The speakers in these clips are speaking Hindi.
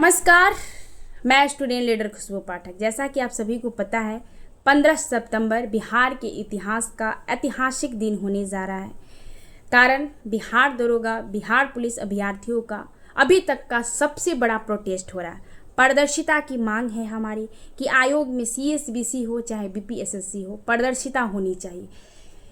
नमस्कार। मैं स्टूडेंट लीडर खुशबू पाठक। जैसा कि आप सभी को पता है, 15 सितंबर बिहार के इतिहास का ऐतिहासिक दिन होने जा रहा है। कारण बिहार दरोगा, बिहार पुलिस अभ्यर्थियों का अभी तक का सबसे बड़ा प्रोटेस्ट हो रहा है। पारदर्शिता की मांग है हमारी कि आयोग में CSBC हो चाहे BPSSC हो, पारदर्शिता होनी चाहिए।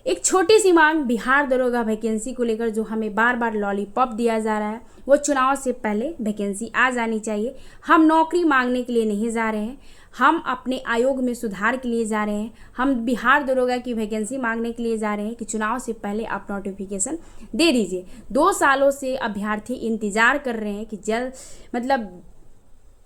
एक छोटी सी मांग बिहार दरोगा वैकेंसी को लेकर जो हमें बार बार लॉलीपॉप दिया जा रहा है, वो चुनाव से पहले वैकेंसी आ जानी चाहिए। हम नौकरी मांगने के लिए नहीं जा रहे हैं, हम अपने आयोग में सुधार के लिए जा रहे हैं। हम बिहार दरोगा की वैकेंसी मांगने के लिए जा रहे हैं कि चुनाव से पहले आप नोटिफिकेशन दे दीजिए। 2 सालों से अभ्यर्थी इंतजार कर रहे हैं कि जल्द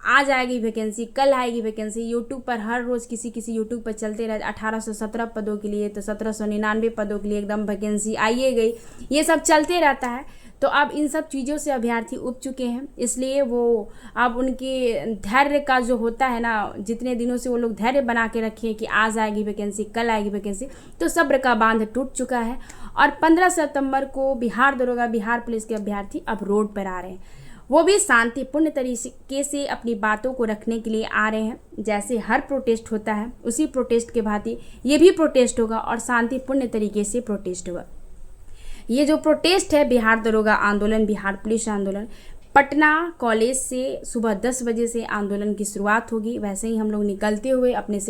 आ जाएगी वैकेंसी, कल आएगी वैकेंसी। यूट्यूब पर हर रोज़ किसी यूट्यूब पर चलते रहे 1817 पदों के लिए, तो 1799 पदों के लिए एकदम वैकेंसी आइए गई, ये सब चलते रहता है। तो अब इन सब चीज़ों से अभ्यर्थी उब चुके हैं, इसलिए वो अब उनके धैर्य का जो होता है ना, जितने दिनों से वो लोग धैर्य बना के रखे हैं कि आज आएगी वैकेंसी, कल आएगी वैकेंसी, तो सब्र का बांध टूट चुका है। और 15 सितंबर को बिहार दरोगा, बिहार पुलिस के अभ्यर्थी अब रोड पर आ रहे हैं। वो भी शांतिपूर्ण तरीके से अपनी बातों को रखने के लिए आ रहे हैं। जैसे हर प्रोटेस्ट होता है, उसी प्रोटेस्ट के भांति ये भी प्रोटेस्ट होगा और शांतिपूर्ण तरीके से प्रोटेस्ट होगा। ये जो प्रोटेस्ट है, बिहार दरोगा आंदोलन, बिहार पुलिस आंदोलन, पटना कॉलेज से सुबह 10 बजे से आंदोलन की शुरुआत होगी। वैसे ही हम लोग निकलते हुए अपने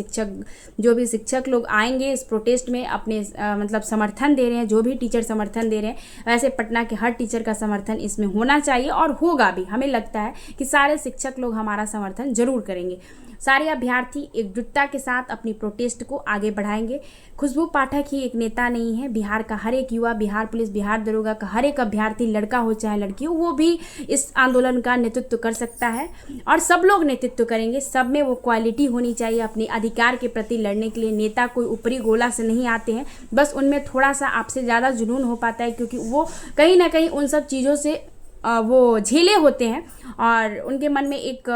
जो भी शिक्षक लोग आएंगे इस प्रोटेस्ट में, अपने समर्थन दे रहे हैं, जो भी टीचर समर्थन दे रहे हैं, वैसे पटना के हर टीचर का समर्थन इसमें होना चाहिए और होगा भी। हमें लगता है कि सारे शिक्षक लोग हमारा समर्थन जरूर करेंगे। सारे अभ्यर्थी एकजुटता के साथ अपनी प्रोटेस्ट को आगे बढ़ाएंगे। खुशबू पाठक ही एक नेता नहीं है, बिहार का हर एक युवा, बिहार पुलिस, बिहार दरोगा का हर एक अभ्यर्थी, लड़का हो चाहे लड़की हो, वो भी इस आंदोलन का नेतृत्व कर सकता है और सब लोग नेतृत्व करेंगे। सब में वो क्वालिटी होनी चाहिए अपने अधिकार के प्रति लड़ने के लिए। नेता कोई ऊपरी गोला से नहीं आते हैं, बस उनमें थोड़ा सा आपसे ज़्यादा जुनून हो पाता है, क्योंकि वो कहीं ना कहीं उन सब चीज़ों से वो झेले होते हैं और उनके मन में एक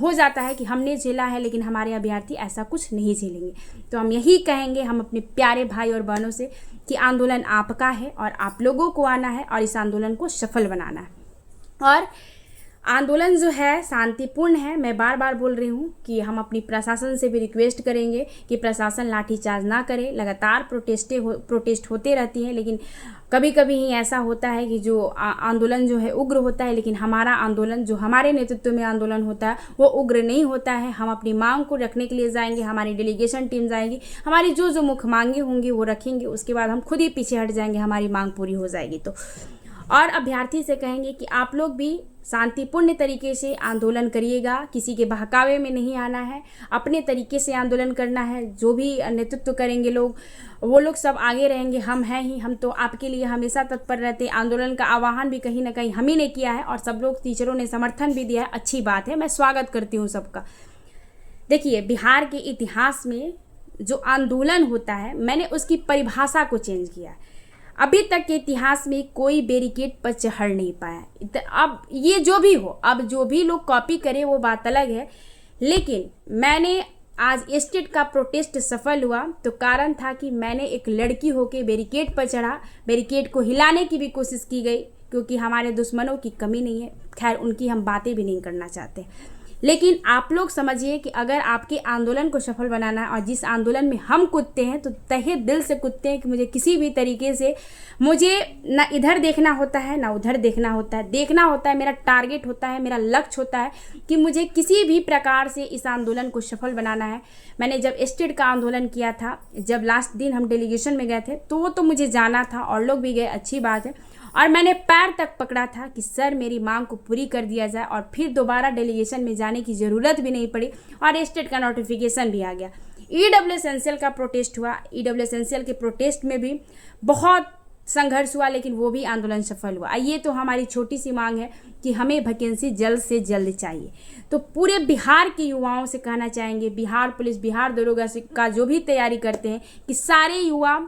हो जाता है कि हमने झेला है, लेकिन हमारे अभ्यर्थी ऐसा कुछ नहीं झेलेंगे। तो हम यही कहेंगे हम अपने प्यारे भाई और बहनों से कि आंदोलन आपका है और आप लोगों को आना है और इस आंदोलन को सफल बनाना है। और आंदोलन जो है शांतिपूर्ण है। मैं बार बार बोल रही हूँ कि हम अपनी प्रशासन से भी रिक्वेस्ट करेंगे कि प्रशासन लाठीचार्ज ना करे। लगातार प्रोटेस्ट होते रहती हैं, लेकिन कभी कभी ही ऐसा होता है कि जो आंदोलन जो है उग्र होता है, लेकिन हमारा आंदोलन जो हमारे नेतृत्व में आंदोलन होता है वो उग्र नहीं होता है। हम अपनी मांग को रखने के लिए जाएंगे, हमारी डेलीगेशन टीम जाएगी, हमारी जो मुख्य मांगे होंगी वो रखेंगे, उसके बाद हम खुद ही पीछे हट जाएंगे, हमारी मांग पूरी हो जाएगी। तो और अभ्यर्थी से कहेंगे कि आप लोग भी शांतिपूर्ण तरीके से आंदोलन करिएगा, किसी के बहकावे में नहीं आना है, अपने तरीके से आंदोलन करना है। जो भी नेतृत्व करेंगे लोग, वो लोग सब आगे रहेंगे, हम हैं ही, हम तो आपके लिए हमेशा तत्पर रहते। आंदोलन का आह्वान भी कहीं ना कहीं हम ही ने किया है और सब लोग टीचरों ने समर्थन भी दिया है। अच्छी बात है, मैं स्वागत करती हूँ सबका। देखिए, बिहार के इतिहास में जो आंदोलन होता है, मैंने उसकी परिभाषा को चेंज किया है। अभी तक के इतिहास में कोई बैरिकेड पर चढ़ नहीं पाया। अब ये जो भी हो, अब जो भी लोग कॉपी करे वो बात अलग है, लेकिन मैंने आज स्टेट का प्रोटेस्ट सफल हुआ तो कारण था कि मैंने एक लड़की होके बैरिकेड पर चढ़ा। बैरिकेड को हिलाने की भी कोशिश की गई, क्योंकि हमारे दुश्मनों की कमी नहीं है। खैर, उनकी हम बातें भी नहीं करना चाहते, लेकिन आप लोग समझिए कि अगर आपके आंदोलन को सफल बनाना है और जिस आंदोलन में हम कूदते हैं तो तहे दिल से कूदते हैं कि मुझे किसी भी तरीके से मुझे ना इधर देखना होता है ना उधर देखना होता है। देखना होता है, मेरा टारगेट होता है, मेरा लक्ष्य होता है कि मुझे किसी भी प्रकार से इस आंदोलन को सफल बनाना है। मैंने जब स्टेट का आंदोलन किया था, जब लास्ट दिन हम डेलीगेशन में गए थे, तो वो तो मुझे जाना था और लोग भी गए, अच्छी बात है। और मैंने पैर तक पकड़ा था कि सर मेरी मांग को पूरी कर दिया जाए, और फिर दोबारा डेलीगेशन में जाने की ज़रूरत भी नहीं पड़ी और स्टेट का नोटिफिकेशन भी आ गया। EW एसेंशियल का प्रोटेस्ट हुआ। EW एसेंशियल के प्रोटेस्ट में भी बहुत संघर्ष हुआ, लेकिन वो भी आंदोलन सफल हुआ। ये तो हमारी छोटी सी मांग है कि हमें वैकेंसी जल्द से जल्द चाहिए। तो पूरे बिहार के युवाओं से कहना चाहेंगे, बिहार पुलिस, बिहार दरोगा का जो भी तैयारी करते हैं, कि सारे युवा,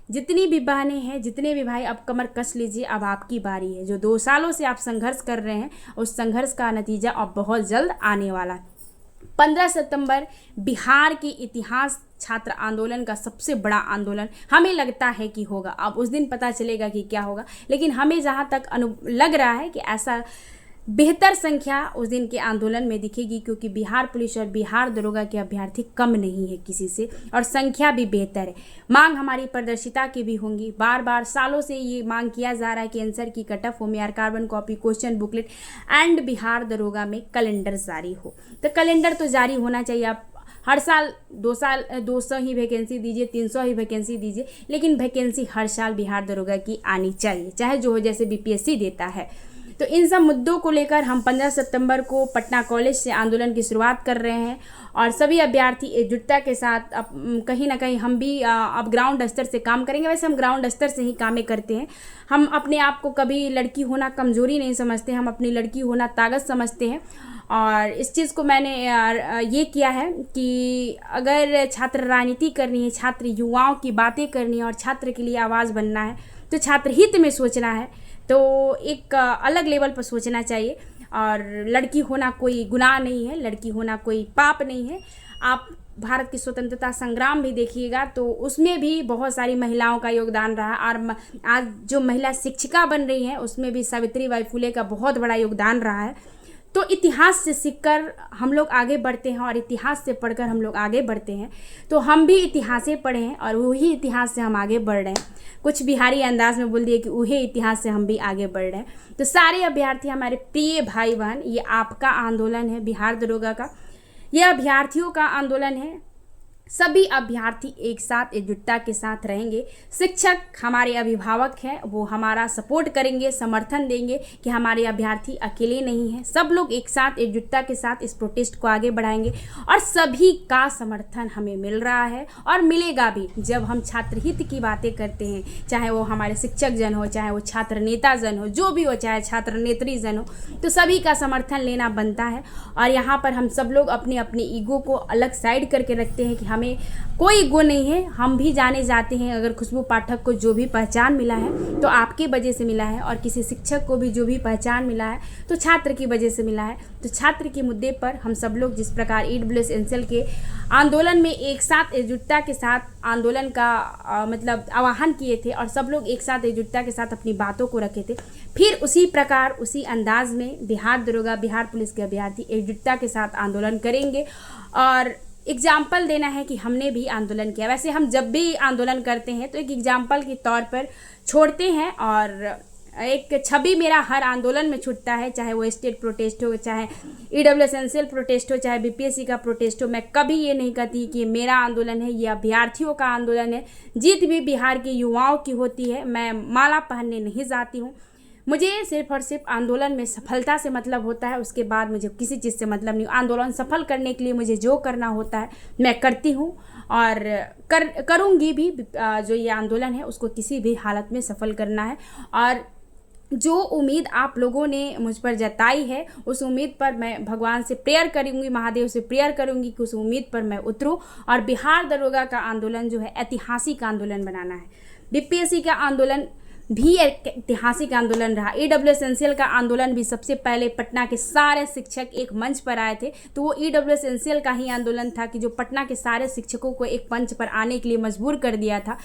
जितनी भी बहनें हैं, जितने भी भाई, अब कमर कस लीजिए, अब आपकी बारी है। जो 2 सालों से आप संघर्ष कर रहे हैं, उस संघर्ष का नतीजा अब बहुत जल्द आने वाला है। 15 सितंबर बिहार के इतिहास छात्र आंदोलन का सबसे बड़ा आंदोलन हमें लगता है कि होगा। अब उस दिन पता चलेगा कि क्या होगा, लेकिन हमें जहाँ तक लग रहा है कि ऐसा बेहतर संख्या उस दिन के आंदोलन में दिखेगी, क्योंकि बिहार पुलिस और बिहार दरोगा के अभ्यर्थी कम नहीं है किसी से, और संख्या भी बेहतर है। मांग हमारी पारदर्शिता की भी होंगी। बार बार सालों से ये मांग किया जा रहा है कि आंसर की cut off OMR, carbon copy, question booklet and Bihar दरोगा में कैलेंडर जारी हो। तो कैलेंडर तो जारी होना चाहिए। आप हर साल 200 ही वैकेंसी दीजिए, 300 ही वैकेंसी दीजिए, लेकिन वैकेंसी हर साल बिहार दरोगा की आनी चाहिए, चाहे जो हो, जैसे BPSC देता है। तो इन सब मुद्दों को लेकर हम 15 सितंबर को पटना कॉलेज से आंदोलन की शुरुआत कर रहे हैं, और सभी अभ्यर्थी एकजुटता के साथ अब कहीं ना कहीं हम भी अब ग्राउंड स्तर से काम करेंगे। वैसे हम ग्राउंड स्तर से ही कामें करते हैं। हम अपने आप को कभी लड़की होना कमज़ोरी नहीं समझते, हम अपनी लड़की होना ताकत समझते हैं। और इस चीज़ को मैंने ये किया है कि अगर छात्र राजनीति करनी है, छात्र युवाओं की बातें करनी है और छात्र के लिए आवाज़ बनना है, तो छात्र हित में सोचना है, तो एक अलग लेवल पर सोचना चाहिए। और लड़की होना कोई गुनाह नहीं है, लड़की होना कोई पाप नहीं है। आप भारत की स्वतंत्रता संग्राम भी देखिएगा तो उसमें भी बहुत सारी महिलाओं का योगदान रहा, और आज जो महिला शिक्षिका बन रही हैं उसमें भी सावित्रीबाई फुले का बहुत बड़ा योगदान रहा है। तो इतिहास से सीखकर हम लोग आगे बढ़ते हैं, और इतिहास से पढ़कर हम लोग आगे बढ़ते हैं। तो हम भी इतिहास से पढ़े हैं और वही इतिहास से हम आगे बढ़ रहे हैं। कुछ बिहारी अंदाज में बोल दिए कि वही इतिहास से हम भी आगे बढ़ रहे हैं। तो सारे अभ्यर्थी, हमारे प्रिय भाई बहन, ये आपका आंदोलन है बिहार दरोगा का, यह अभ्यर्थियों का आंदोलन है। सभी अभ्यर्थी एक साथ एकजुटता के साथ रहेंगे। शिक्षक हमारे अभिभावक हैं, वो हमारा सपोर्ट करेंगे, समर्थन देंगे कि हमारे अभ्यर्थी अकेले नहीं हैं। सब लोग एक साथ एकजुटता के साथ इस प्रोटेस्ट को आगे बढ़ाएंगे, और सभी का समर्थन हमें मिल रहा है और मिलेगा भी। जब हम छात्र हित की बातें करते हैं, चाहे वो हमारे शिक्षक जन हो, चाहे वो छात्र नेता जन हो, जो भी हो, चाहे छात्र नेत्री जन हो, तो सभी का समर्थन लेना बनता है। और यहाँ पर हम सब लोग अपने अपने ईगो को अलग साइड करके रखते हैं कि हमें कोई ईगो नहीं है, हम भी जाने जाते हैं। अगर खुशबू पाठक को जो भी पहचान मिला है तो आपकी वजह से मिला है, और किसी शिक्षक को भी जो भी पहचान मिला है तो छात्र की वजह से मिला है। तो छात्र के मुद्दे पर हम सब लोग जिस प्रकार EWS NCL के आंदोलन में एक साथ एकजुटता के साथ आंदोलन का मतलब आह्वान किए थे, और सब लोग एक साथ एकजुटता के साथ अपनी बातों को रखे थे, फिर उसी प्रकार उसी अंदाज में बिहार दरोगा, बिहार पुलिस के अभ्यर्थी एकजुटता के साथ आंदोलन करेंगे। और एग्जाम्पल देना है कि हमने भी आंदोलन किया। वैसे हम जब भी आंदोलन करते हैं तो एक एग्जाम्पल के तौर पर छोड़ते हैं, और एक छवि मेरा हर आंदोलन में छूटता है, चाहे वो स्टेट प्रोटेस्ट हो, चाहे EWS NCL प्रोटेस्ट हो, चाहे BPSC का प्रोटेस्ट हो। मैं कभी ये नहीं कहती कि ये मेरा आंदोलन है, ये अभ्यर्थियों का आंदोलन है। जीत भी बिहार के युवाओं की होती है। मैं माला पहनने नहीं जाती हूँ। मुझे सिर्फ और सिर्फ आंदोलन में सफलता से मतलब होता है, उसके बाद मुझे किसी चीज़ से मतलब नहीं। आंदोलन सफल करने के लिए मुझे जो करना होता है मैं करती हूँ, और करूँगी भी। जो ये आंदोलन है उसको किसी भी हालत में सफल करना है, और जो उम्मीद आप लोगों ने मुझ पर जताई है उस उम्मीद पर मैं भगवान से प्रेयर करूँगी, महादेव से प्रेयर करूँगी कि उस उम्मीद पर मैं उतरूँ, और बिहार दरोगा का आंदोलन जो है ऐतिहासिक आंदोलन बनाना है। BPSC का आंदोलन भी एक ऐतिहासिक आंदोलन रहा। EWS NCL का आंदोलन भी सबसे पहले पटना के सारे शिक्षक एक मंच पर आए थे, तो वो EWS NCL का ही आंदोलन था कि जो पटना के सारे शिक्षकों को एक मंच पर आने के लिए मजबूर कर दिया था।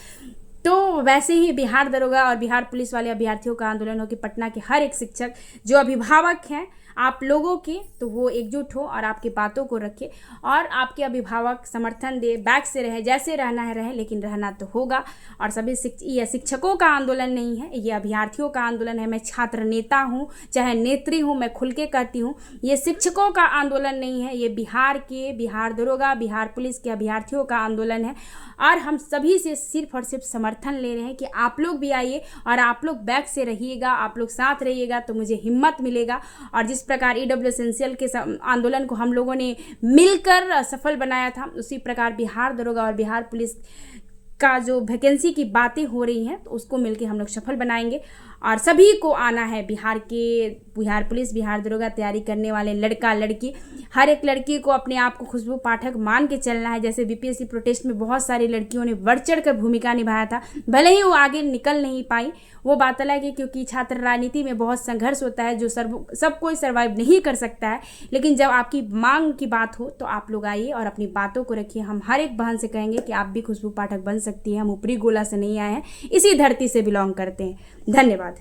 तो वैसे ही बिहार दरोगा और बिहार पुलिस वाले अभ्यर्थियों का आंदोलन हो कि पटना के हर एक शिक्षक जो अभिभावक हैं आप लोगों के, तो वो एकजुट हो और आपकी बातों को रखे, और आपके अभिभावक समर्थन दे, बैक से रहे, जैसे रहना है रहे, लेकिन रहना तो होगा। और सभी ये शिक्षकों का आंदोलन नहीं है, ये अभ्यर्थियों का आंदोलन है। मैं छात्र नेता हूँ, चाहे नेत्री हूँ, मैं खुल के कहती हूँ, ये शिक्षकों का आंदोलन नहीं है, ये बिहार दरोगा, बिहार पुलिस के अभ्यर्थियों का आंदोलन है। और हम सभी से सिर्फ और सिर्फ समर्थन ले रहे हैं कि आप लोग भी आइए और आप लोग बैक से रहिएगा, आप लोग साथ रहिएगा तो मुझे हिम्मत मिलेगा। और जिस प्रकार EWS NCL के आंदोलन को हम लोगों ने मिलकर सफल बनाया था, उसी प्रकार बिहार दरोगा और बिहार पुलिस का जो वैकेंसी की बातें हो रही हैं तो उसको मिलके हम लोग सफल बनाएंगे। और सभी को आना है, बिहार पुलिस, बिहार दरोगा तैयारी करने वाले लड़का लड़की, हर एक लड़की को अपने आप को खुशबू पाठक मान के चलना है। जैसे BPSC प्रोटेस्ट में बहुत सारी लड़कियों ने बढ़ चढ़ कर भूमिका निभाया था, भले ही वो आगे निकल नहीं पाई, वो बात अलग है, क्योंकि छात्र राजनीति में बहुत संघर्ष होता है जो सब कोई सर्वाइव नहीं कर सकता है। लेकिन जब आपकी मांग की बात हो तो आप लोग आइए और अपनी बातों को रखिए। हम हर एक बहन से कहेंगे कि आप भी खुशबू पाठक बन सकती हैं, हम ऊपरी गोला से नहीं आए हैं, इसी धरती से बिलोंग करते हैं। धन्यवाद।